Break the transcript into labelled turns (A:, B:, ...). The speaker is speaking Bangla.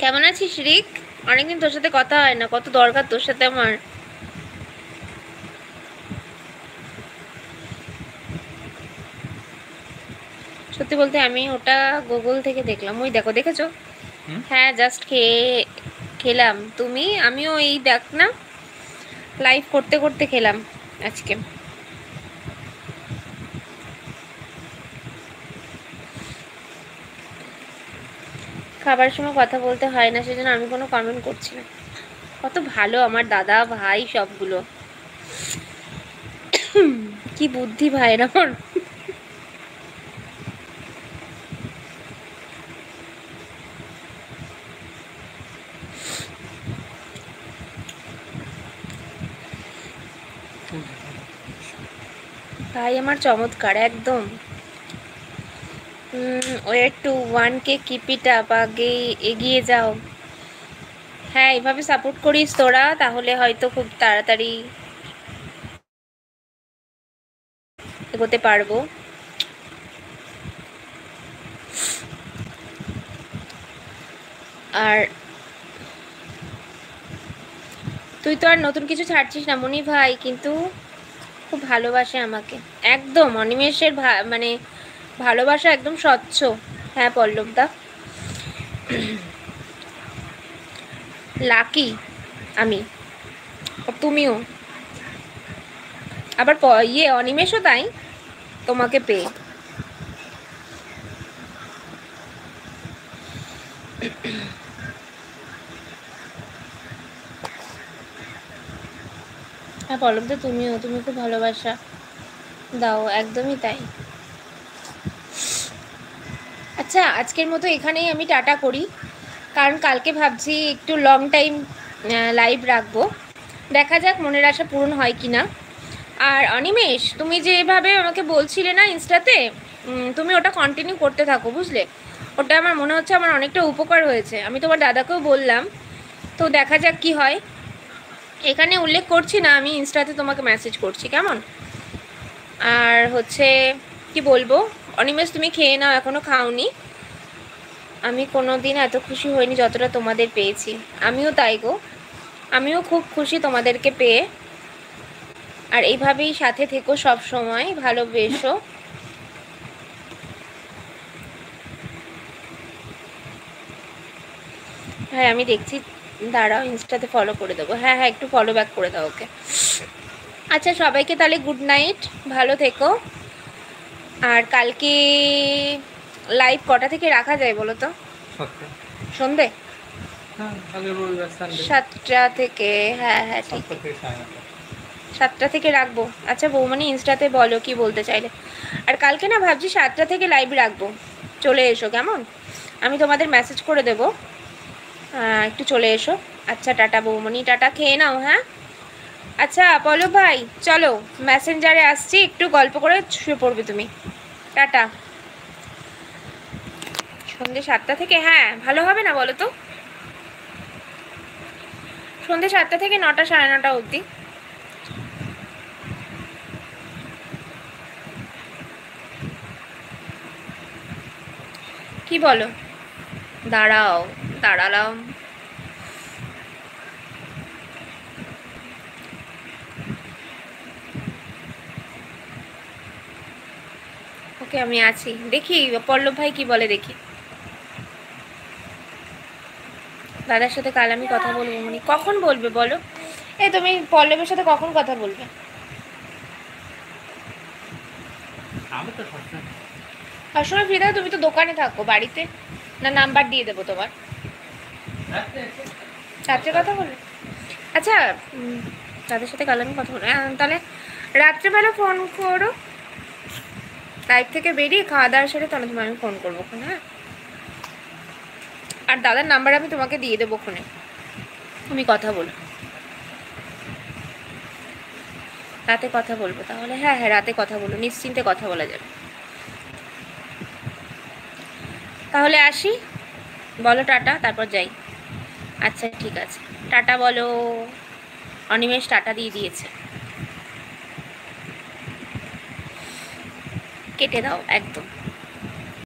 A: কেমন আছিস রিক? অনেকদিন তোর সাথে কথা হয় না, কত দরকার তোর সাথে আমার। সত্যি বলতে আমি ওটা গুগল থেকে দেখলাম, ওই দেখো, দেখেছো? হ্যাঁ, জাস্ট খেলাম। আমিও এই দেখ না, লাইভ করতে করতে খেলাম আজকে। খাবার সময় কথা বলতে হয় না, সেজন্য আমি কোনো কমেন্ট করছি না। কত ভালো আমার দাদা ভাই সবগুলো, কি বুদ্ধি ভাইয়ের আমার। ভাই আমার চমৎকার একদম। Way to 1K, keep it up, আগে এগিয়ে যাও। হ্যাঁ, এভাবে সাপোর্ট করিস তোরা, তাহলে হয়তো খুব তাড়াতাড়ি এগোতে পারবো। আর তুই তো আর নতুন কিছু ছাড়ছিস না মনি ভাই, কিন্তু খুব ভালোবাসে আমাকে একদম। অনিমেষের মানে ভালোবাসা একদম স্বচ্ছ। হ্যাঁ পল্লবদা, লাকি আমি, তুমিও। আবার অনিমেষও তাই, তোমাকে পেয়ে। হ্যাঁ পল্লবদা, তুমি খুব ভালোবাসা দাও, একদমই তাই। আচ্ছা, আজকের মতো এখানেই আমি টাটা করি, কারণ কালকে ভাবছি একটু লং টাইম লাইভ রাখবো। দেখা যাক মনের আশা পূরণ হয় কি না। আর অনিমেষ, তুমি যেভাবে আমাকে বলছিলে না ইনস্টাতে, তুমি ওটা কন্টিনিউ করতে থাকো, বুঝলে? ওটা আমার মনে হচ্ছে আমার অনেকটা উপকার হয়েছে। আমি তোমার দাদাকেও বললাম, তো দেখা যাক কি হয়। এখানে উল্লেখ করছি না, আমি ইনস্টাতে তোমাকে মেসেজ করছি, কেমন? আর হচ্ছে কি বলবো, অনিমেষ তুমি খেয়ে নাও, এখনও খাওনি। আমি কোনো দিন এত খুশি হইনি যতটা তোমাদের পেয়েছি। আমিও তাই গো, আমিও খুব খুশি তোমাদেরকে পেয়ে। আর এইভাবেই সাথে থেকো সব সময়, ভালোবেসো। হ্যাঁ আমি দেখছি, দাঁড়াও ইনস্টাতে ফলো করে দেবো। হ্যাঁ হ্যাঁ, একটু ফলো ব্যাক করে দাও ওকে। আচ্ছা সবাইকে তাহলে গুড নাইট, ভালো থেকো। আর কালকে লাইভ কটা থেকে রাখা যায় বলো তো? সন্ধে 7টা থেকে? হ্যাঁ হ্যাঁ ঠিক, 7টা থেকে রাখবো। আচ্ছা বৌমনি ইনস্টাতে বলো কি বলতে চাইলে। আর কালকে না ভাবছি 7টা থেকে লাইভ রাখবো, চলে এসো কেমন? আমি তোমাদের মেসেজ করে দেবো, একটু চলে এসো। আচ্ছা টাটা বৌমনি, টাটা, খেয়ে নাও। হ্যাঁ আচ্ছা পল্লব ভাই, চলো মেসেঞ্জারে আসছি, একটু গল্প করে শুয়ে পড়বে তুমি। টাটা। সন্ধ্যে 7টা থেকে? হ্যাঁ ভালো হবে না বলো তো? সন্ধ্যে 7টা থেকে 9টা, 9:30 অবধি। কি বলো? দাঁড়াও, দাঁড়ালাম। ওকে আমি আছি, দেখি পল্লব ভাই কি বলে, দেখি। দাদার সাথে কাল আমি কথা বলবো মানে কখন বলবে বলো? এই তুমি পল্লবের সাথে কখন কথা বলবে? সবসময় ফ্রি থাকো? তুমি তো দোকানে থাকো, বাড়িতে না? নাম্বার দিয়ে দেবো তোমার, রাত্রে কথা বলবে। আচ্ছা তাদের সাথে কাল আমি কথা বলবো, তাহলে রাত্রেবেলা ফোন করো, লাইভ থেকে বেরিয়ে খাওয়া দাওয়ার সাথে, তাহলে তোমায় আমি ফোন করবো ওখানে। হ্যাঁ, আর দাদার নাম্বার আমি তোমাকে দিয়ে দেবো ওখানে, তুমি কথা বলো। রাতে কথা বলবো তাহলে? হ্যাঁ হ্যাঁ, রাতে কথা বলো, নিশ্চিন্তে কথা বলা যাবে। তাহলে আসি, বলো টাটা, তারপর যাই। আচ্ছা ঠিক আছে, টাটা বলো। অনিমেষ টাটা দিয়ে দিয়েছে, কেটে দাও একদম।